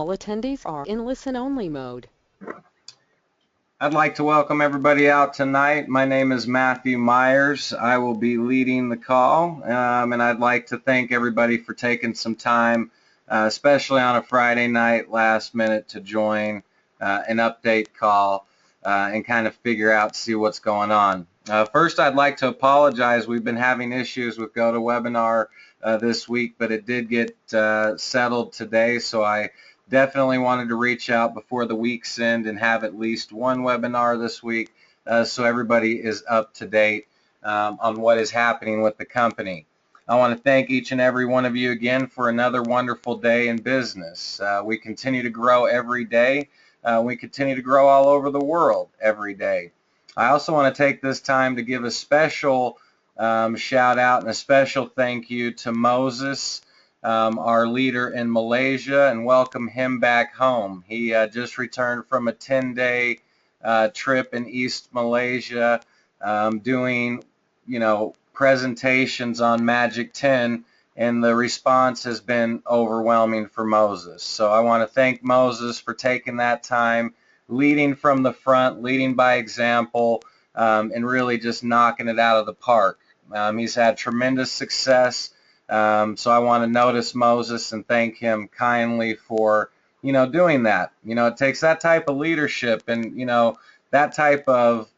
All attendees are in listen-only mode. I'd like to welcome everybody out tonight. My name is Matthew Myers. I will be leading the call, and I'd like to thank everybody for taking some time, especially on a Friday night last minute, to join an update call and kind of figure out, see what's going on. First, I'd like to apologize. We've been having issues with GoToWebinar this week, but it did get settled today, so I definitely wanted to reach out before the week's end and have at least one webinar this week so everybody is up to date on what is happening with the company. I want to thank each and every one of you again for another wonderful day in business. We continue to grow every day. We continue to grow all over the world every day. I also want to take this time to give a special shout out and a special thank you to Moses, our leader in Malaysia, and welcome him back home. He just returned from a 10-day trip in East Malaysia, doing, presentations on Magic 10, and the response has been overwhelming for Moses. So I want to thank Moses for taking that time, leading from the front, leading by example, and really just knocking it out of the park. He's had tremendous success. So I want to notice Moses and thank him kindly for, doing that. It takes that type of leadership and, that type of,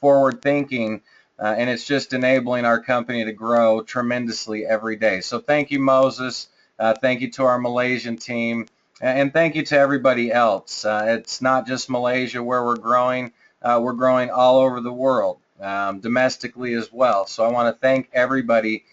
forward thinking, and it's just enabling our company to grow tremendously every day. So thank you, Moses. Thank you to our Malaysian team, and thank you to everybody else. It's not just Malaysia where we're growing all over the world, domestically as well. So I want to thank everybody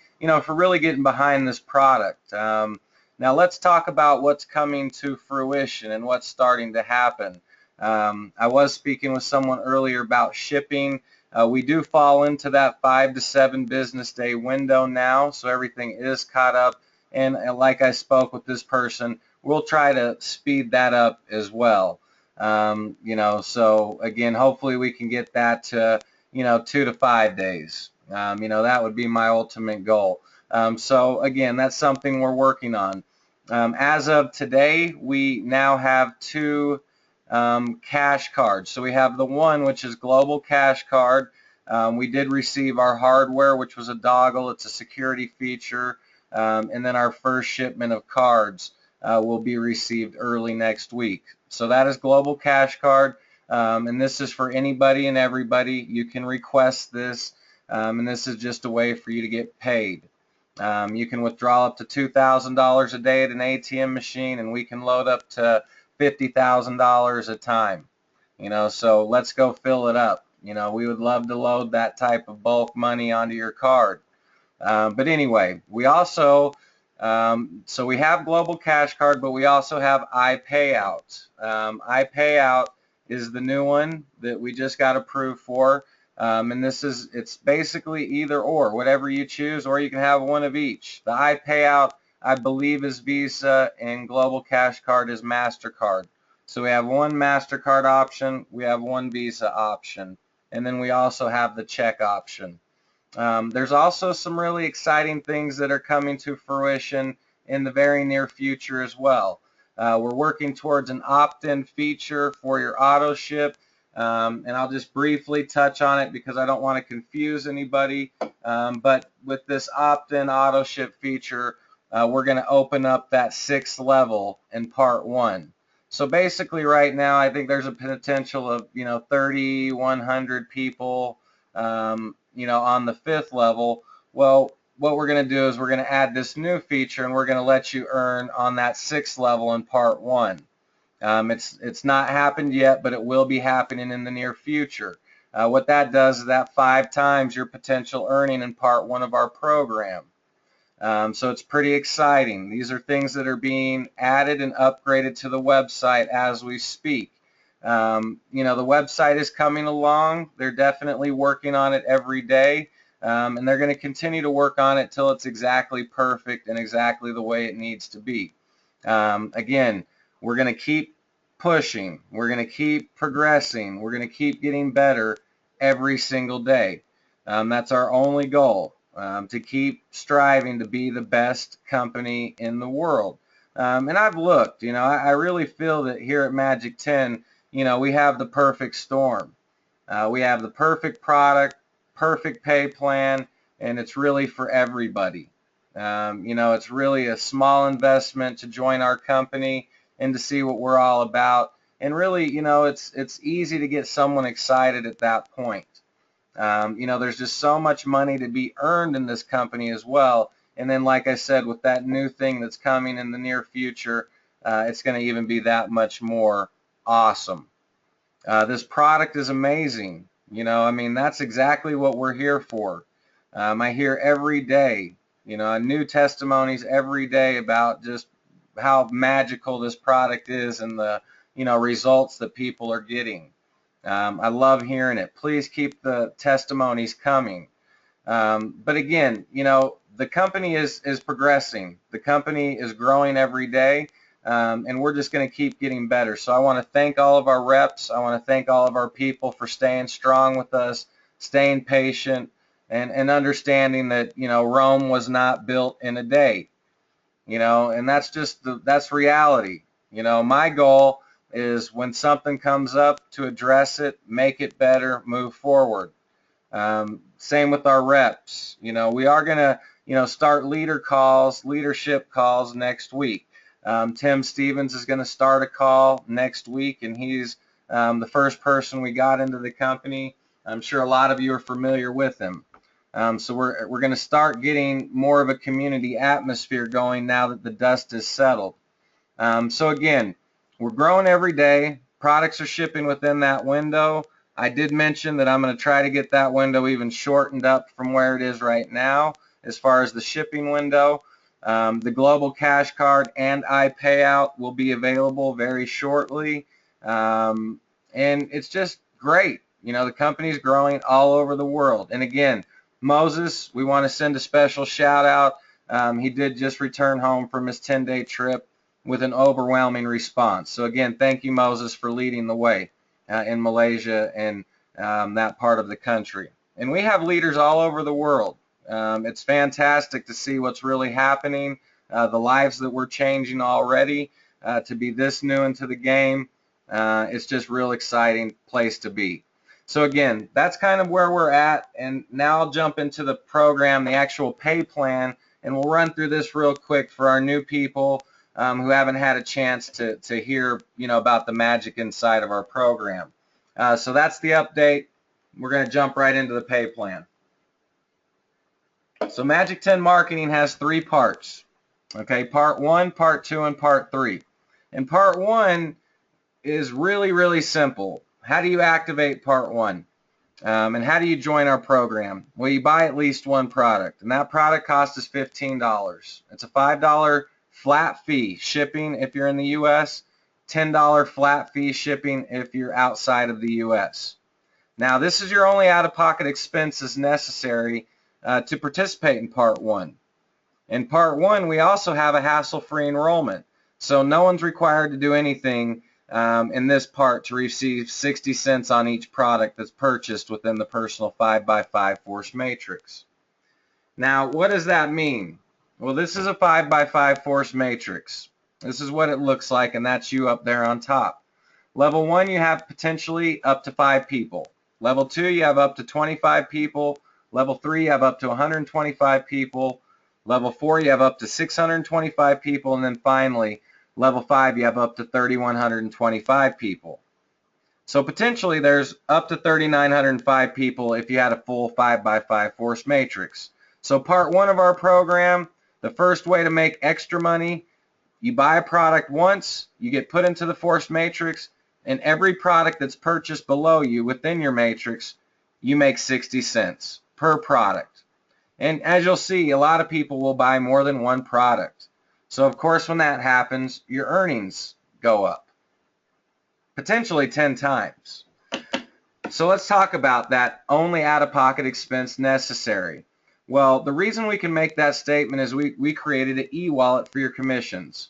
for really getting behind this product. Now let's talk about what's coming to fruition and what's starting to happen. I was speaking with someone earlier about shipping. We do fall into that 5 to 7 business day window now, so everything is caught up. And like I spoke with this person, we'll try to speed that up as well. So again, hopefully we can get that to 2 to 5 days. That would be my ultimate goal. So again, that's something we're working on. As of today, we now have 2 cash cards. So we have the one, which is Global Cash Card. We did receive our hardware, which was a dongle. It's a security feature. And then our first shipment of cards will be received early next week. So that is Global Cash Card. And this is for anybody and everybody. You can request this. And this is just a way for you to get paid. You can withdraw up to $2,000 a day at an ATM machine, and we can load up to $50,000 a time. So let's go fill it up. We would love to load that type of bulk money onto your card. But anyway, we also, so we have Global Cash Card, but we also have iPayout. iPayout is the new one that we just got approved for. And it's basically either or, whatever you choose, or you can have one of each. The iPayout, I believe, is Visa, and Global Cash Card is MasterCard. So we have one MasterCard option, we have one Visa option, and then we also have the check option. There's also some really exciting things that are coming to fruition in the very near future as well. We're working towards an opt-in feature for your auto ship. And I'll just briefly touch on it because I don't want to confuse anybody. But with this opt-in auto ship feature, we're going to open up that 6th level in part 1. So basically right now I think there's a potential of 3,100 people on the 5th level. Well, what we're going to do is we're going to add this new feature, and we're going to let you earn on that 6th level in part 1. It's not happened yet, but it will be happening in the near future. What that does is that 5 times your potential earning in part 1 of our program. So it's pretty exciting. These are things that are being added and upgraded to the website as we speak. The website is coming along. They're definitely working on it every day, and they're going to continue to work on it till it's exactly perfect and exactly the way it needs to be. Again, we're going to keep pushing. We're going to keep progressing. We're going to keep getting better every single day. That's our only goal, to keep striving to be the best company in the world. And I've looked, I really feel that here at Magic 10, we have the perfect storm. We have the perfect product, perfect pay plan, and it's really for everybody. It's really a small investment to join our company and to see what we're all about. And really, it's easy to get someone excited at that point. There's just so much money to be earned in this company as well. And then, like I said, with that new thing that's coming in the near future, it's going to even be that much more awesome. This product is amazing. That's exactly what we're here for. I hear every day, new testimonies every day about just how magical this product is and the, results that people are getting. I love hearing it. Please keep the testimonies coming. But again, the company is progressing. The company is growing every day, and we're just going to keep getting better. So I want to thank all of our reps. I want to thank all of our people for staying strong with us, staying patient, and understanding that, Rome was not built in a day. And that's reality. My goal is when something comes up to address it, make it better, move forward. Same with our reps. We are going to, start leadership calls next week. Tim Stevens is going to start a call next week, and he's the first person we got into the company. I'm sure a lot of you are familiar with him. So we're going to start getting more of a community atmosphere going now that the dust is settled. So again, we're growing every day. Products are shipping within that window. I did mention that I'm going to try to get that window even shortened up from where it is right now as far as the shipping window. The global cash card and iPayout will be available very shortly. And it's just great. The company's growing all over the world. And again, Moses, we want to send a special shout out. He did just return home from his 10-day trip with an overwhelming response. So again, thank you, Moses, for leading the way in Malaysia and that part of the country. And we have leaders all over the world. It's fantastic to see what's really happening, the lives that we're changing already, to be this new into the game. It's just a real exciting place to be. So again, that's kind of where we're at, and now I'll jump into the program, the actual pay plan, and we'll run through this real quick for our new people who haven't had a chance to hear, about the magic inside of our program. So that's the update. We're going to jump right into the pay plan. So Magic 10 marketing has 3 parts. Okay, part 1, part 2, and part 3. And part 1 is really, really simple. How do you activate part 1? And how do you join our program? Well, you buy at least one product, and that product cost is $15. It's a $5 flat fee shipping if you're in the U.S., $10 flat fee shipping if you're outside of the U.S. Now, this is your only out-of-pocket expenses necessary to participate in Part 1. In Part 1, we also have a hassle-free enrollment, so no one's required to do anything in this part to receive 60 cents on each product that's purchased within the personal 5x5 force matrix. Now, what does that mean? Well, this is a 5x5 force matrix. This is what it looks like, and that's you up there on top. Level 1, you have potentially up to 5 people. Level 2, you have up to 25 people. Level 3, you have up to 125 people. Level 4, you have up to 625 people. And then finally, Level 5, you have up to 3,125 people. So potentially there's up to 3,905 people if you had a full 5x5 force matrix. So part 1 of our program, the first way to make extra money, you buy a product once, you get put into the force matrix, and every product that's purchased below you within your matrix, you make 60 cents per product. And as you'll see, a lot of people will buy more than one product. So of course, when that happens, your earnings go up, potentially 10 times. So let's talk about that only out-of-pocket expense necessary. Well, the reason we can make that statement is we created an e-wallet for your commissions.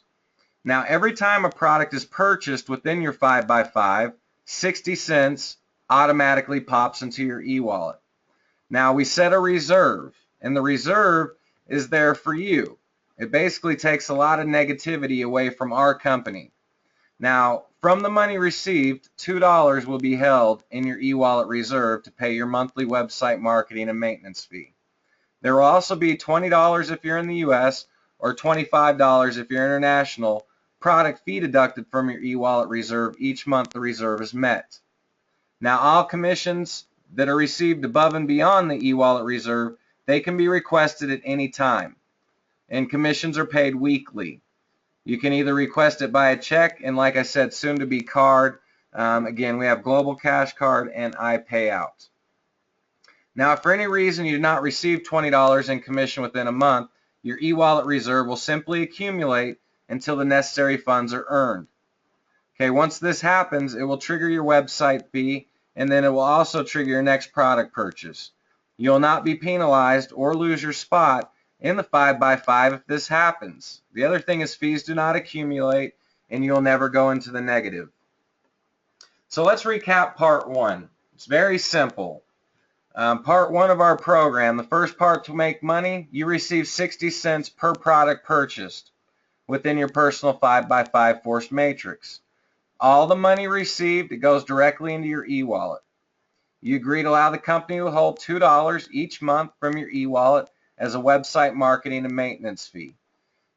Now, every time a product is purchased within your 5x5, 60 cents automatically pops into your e-wallet. Now, we set a reserve, and the reserve is there for you. It basically takes a lot of negativity away from our company. Now, from the money received, $2 will be held in your e-wallet reserve to pay your monthly website marketing and maintenance fee. There will also be $20 if you're in the U.S. or $25 if you're international product fee deducted from your e-wallet reserve each month the reserve is met. Now, all commissions that are received above and beyond the e-wallet reserve, they can be requested at any time, and commissions are paid weekly. You can either request it by a check and, like I said, soon to be card. Again, we have Global Cash Card and iPayout. Now, if for any reason you do not receive $20 in commission within a month, your e-wallet reserve will simply accumulate until the necessary funds are earned. Okay, once this happens, it will trigger your website fee, and then it will also trigger your next product purchase. You'll not be penalized or lose your spot in the 5x5 if this happens. The other thing is fees do not accumulate, and you'll never go into the negative. So let's recap part one. It's very simple. Part one of our program, the first part to make money, you receive 60 cents per product purchased within your personal 5x5 forced matrix. All the money received, it goes directly into your e-wallet. You agree to allow the company to hold $2 each month from your e-wallet as a website marketing and maintenance fee.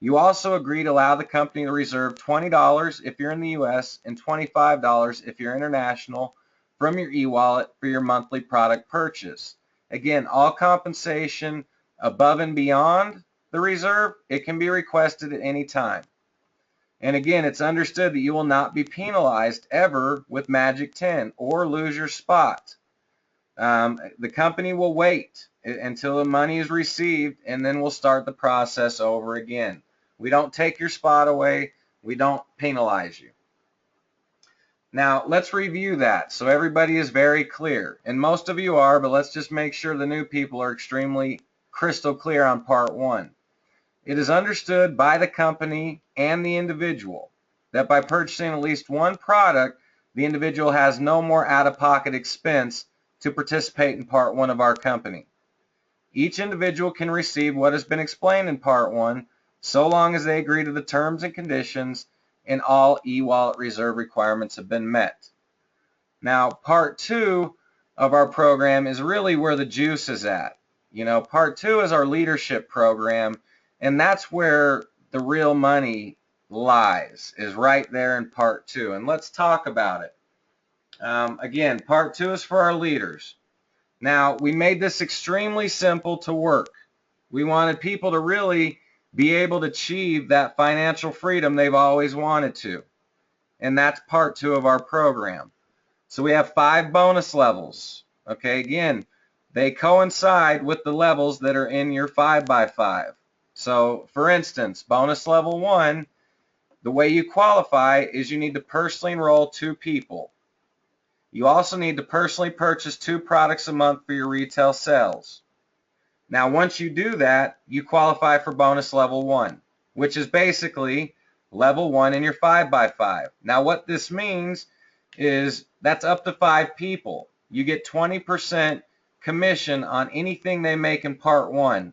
You also agree to allow the company to reserve $20 if you're in the U.S. and $25 if you're international from your e-wallet for your monthly product purchase. Again, all compensation above and beyond the reserve, it can be requested at any time. And again, it's understood that you will not be penalized ever with Magic 10 or lose your spot. The company will wait until the money is received, and then we'll start the process over again. We don't take your spot away. We don't penalize you. Now, let's review that so everybody is very clear. And most of you are, but let's just make sure the new people are extremely crystal clear on part one. It is understood by the company and the individual that by purchasing at least one product, the individual has no more out-of-pocket expense to participate in part one of our company. Each individual can receive what has been explained in part one so long as they agree to the terms and conditions and all e-wallet reserve requirements have been met. Now, part two of our program is really where the juice is at. Part two is our leadership program, and that's where the real money lies, is right there in part two. And let's talk about it. Again, part two is for our leaders. Now, we made this extremely simple to work. We wanted people to really be able to achieve that financial freedom they've always wanted to. And that's part two of our program. So we have 5 bonus levels. Okay, again, they coincide with the levels that are in your 5x5. So, for instance, bonus level 1, the way you qualify is you need to personally enroll 2 people. You also need to personally purchase 2 products a month for your retail sales. Now, once you do that, you qualify for bonus level 1, which is basically level 1 in your 5x5. Now, what this means is that's up to 5 people. You get 20% commission on anything they make in part 1,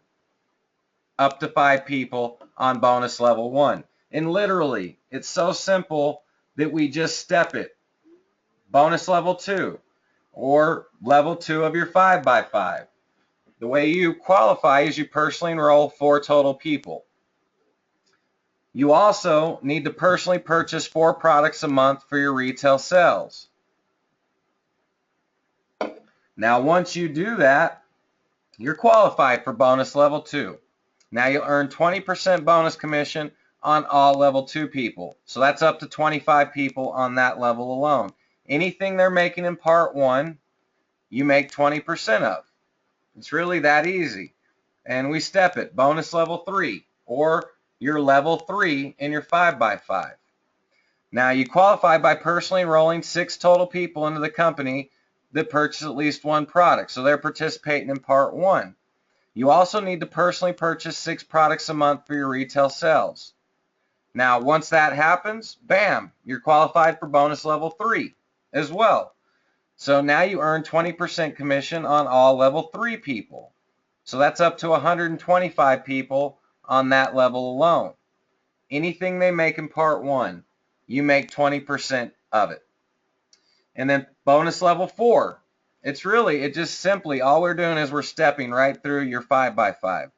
up to 5 people on bonus level 1. And literally, it's so simple that we just step it. Bonus level 2 or level 2 of your 5x5. The way you qualify is you personally enroll 4 total people. You also need to personally purchase 4 products a month for your retail sales. Now, once you do that, you're qualified for bonus level 2. Now you'll earn 20% bonus commission on all level 2 people. So that's up to 25 people on that level alone. Anything they're making in part 1, you make 20% of. It's really that easy. And we step it, bonus level 3, or your level 3 in your 5x5. Now you qualify by personally enrolling 6 total people into the company that purchase at least 1 product. So they're participating in part 1. You also need to personally purchase 6 products a month for your retail sales. Now, once that happens, bam, you're qualified for bonus level 3 as well. So now you earn 20% commission on all level 3 people. So that's up to 125 people on that level alone. Anything they make in part 1, you make 20% of it. And then bonus level 4, it just simply, all we're doing is we're stepping right through your 5x5.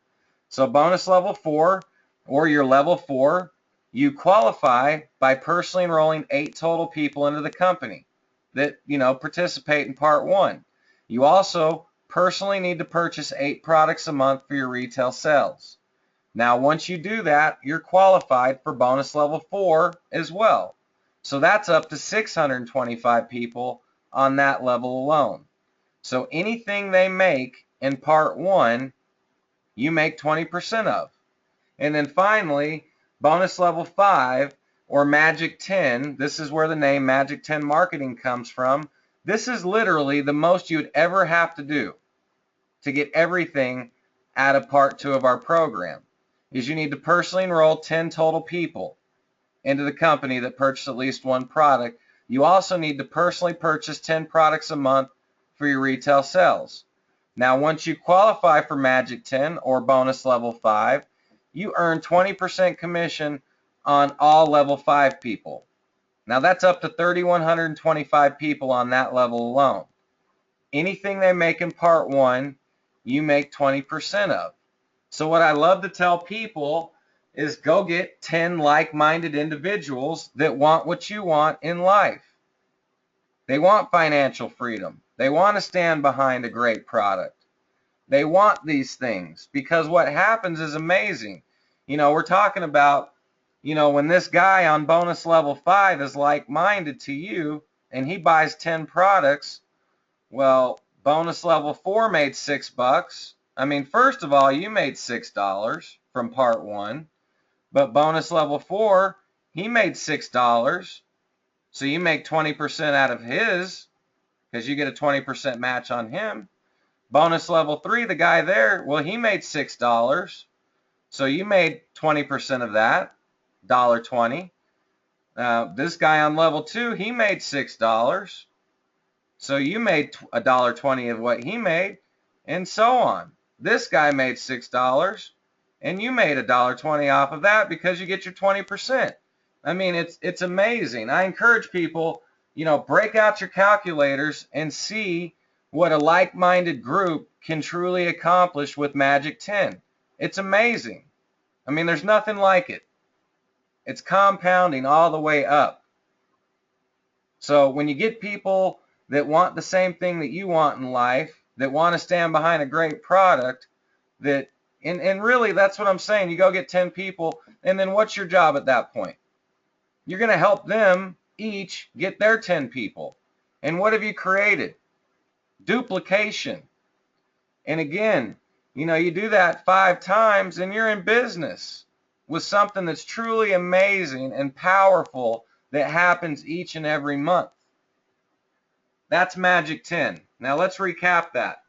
So bonus level 4, or your level 4, you qualify by personally enrolling 8 total people into the company that, participate in part 1. You also personally need to purchase 8 products a month for your retail sales. Now, once you do that, you're qualified for bonus level 4 as well. So that's up to 625 people on that level alone. So anything they make in part 1, you make 20% of. And then finally, bonus level 5, or Magic 10, this is where the name Magic 10 Marketing comes from. This is literally the most you'd ever have to do to get everything out of part 2 of our program, is you need to personally enroll 10 total people into the company that purchase at least one product. You also need to personally purchase 10 products a month for your retail sales. Now, once you qualify for Magic 10 or bonus level 5, you earn 20% commission on all level 5 people. Now, that's up to 3,125 people on that level alone. Anything they make in part 1, you make 20% of. So what I love to tell people is go get 10 like-minded individuals that want what you want in life. They want financial freedom. They want to stand behind a great product. They want these things, because what happens is amazing. We're talking about, when this guy on bonus level 5 is like-minded to you and he buys 10 products, well, bonus level 4 made $6. I mean, first of all, you made $6 from part 1, but bonus level 4, he made $6. So you make 20% out of his, because you get a 20% match on him. Bonus level 3, the guy there, well, he made $6. So you made 20% of that, $1.20. This guy on level 2, he made $6. So you made $1.20 of what he made, and so on. This guy made $6, and you made $1.20 off of that because you get your 20%. I mean, it's amazing. I encourage people, break out your calculators and see what a like-minded group can truly accomplish with Magic 10. It's amazing. I mean, there's nothing like it. It's compounding all the way up. So when you get people that want the same thing that you want in life, that want to stand behind a great product, and really that's what I'm saying. You go get 10 people, and then what's your job at that point? You're going to help them each get their 10 people. And what have you created? Duplication. And again, you do that 5 times and you're in business with something that's truly amazing and powerful that happens each and every month. That's Magic 10. Now let's recap that.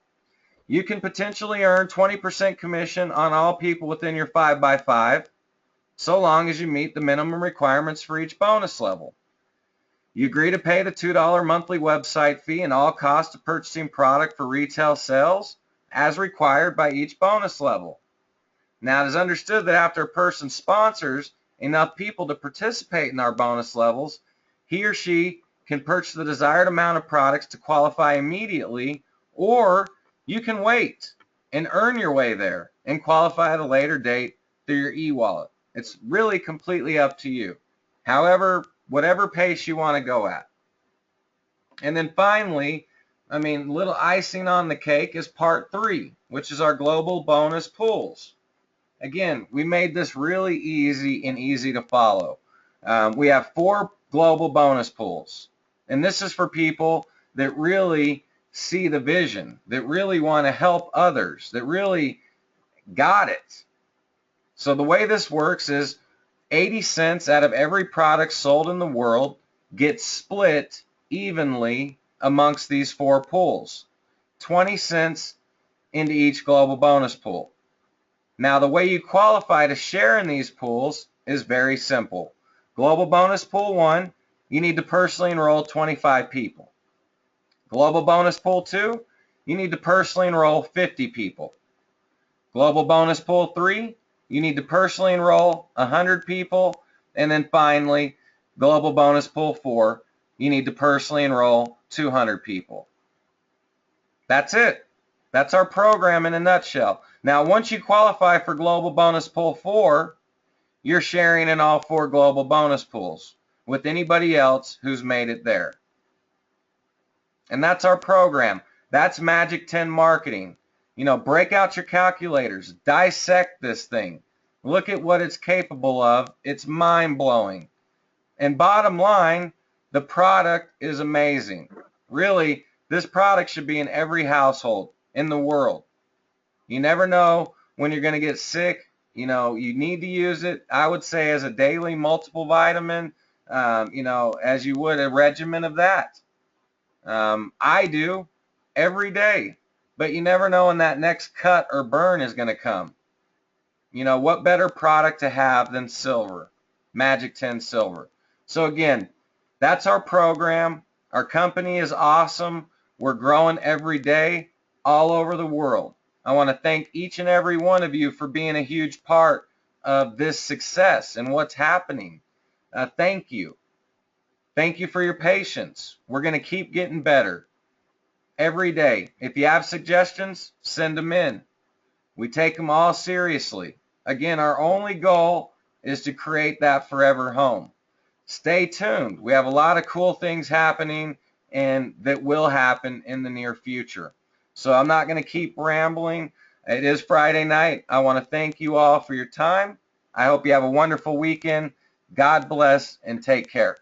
You can potentially earn 20% commission on all people within your 5x5, so long as you meet the minimum requirements for each bonus level. You agree to pay the $2 monthly website fee and all costs of purchasing product for retail sales as required by each bonus level. Now, it is understood that after a person sponsors enough people to participate in our bonus levels, he or she can purchase the desired amount of products to qualify immediately, or you can wait and earn your way there and qualify at a later date through your e-wallet. It's really completely up to you. However, whatever pace you want to go at. And then finally, little icing on the cake is part 3, which is our global bonus pools. Again, we made this really easy and easy to follow. We have 4 global bonus pools. And this is for people that really see the vision, that really want to help others, that really got it. So the way this works is 80 cents out of every product sold in the world gets split evenly amongst these 4 pools. 20 cents into each global bonus pool. Now, the way you qualify to share in these pools is very simple. Global bonus pool 1, you need to personally enroll 25 people. Global bonus pool 2, you need to personally enroll 50 people. Global bonus pool 3, you need to personally enroll 100 people. And then finally, Global Bonus Pool 4, you need to personally enroll 200 people. That's it. That's our program in a nutshell. Now, once you qualify for Global Bonus Pool 4, you're sharing in all 4 global bonus pools with anybody else who's made it there. And that's our program. That's Magic 10 marketing. You know, break out your calculators, dissect this thing. Look at what it's capable of. It's mind-blowing. And bottom line, the product is amazing. Really, this product should be in every household in the world. You never know when you're going to get sick. You know, you need to use it, I would say, as a daily multiple vitamin, you know, as you would a regimen of that. I do every day, but you never know when that next cut or burn is going to come. You know, what better product to have than silver, Magic 10 Silver. So again, that's our program. Our company is awesome. We're growing every day all over the world. I want to thank each and every one of you for being a huge part of this success and what's happening. Thank you. Thank you for your patience. We're going to keep getting better every day. If you have suggestions, send them in. We take them all seriously. Again, our only goal is to create that forever home. Stay tuned. We have a lot of cool things happening and that will happen in the near future. So I'm not going to keep rambling. It is Friday night. I want to thank you all for your time. I hope you have a wonderful weekend. God bless and take care.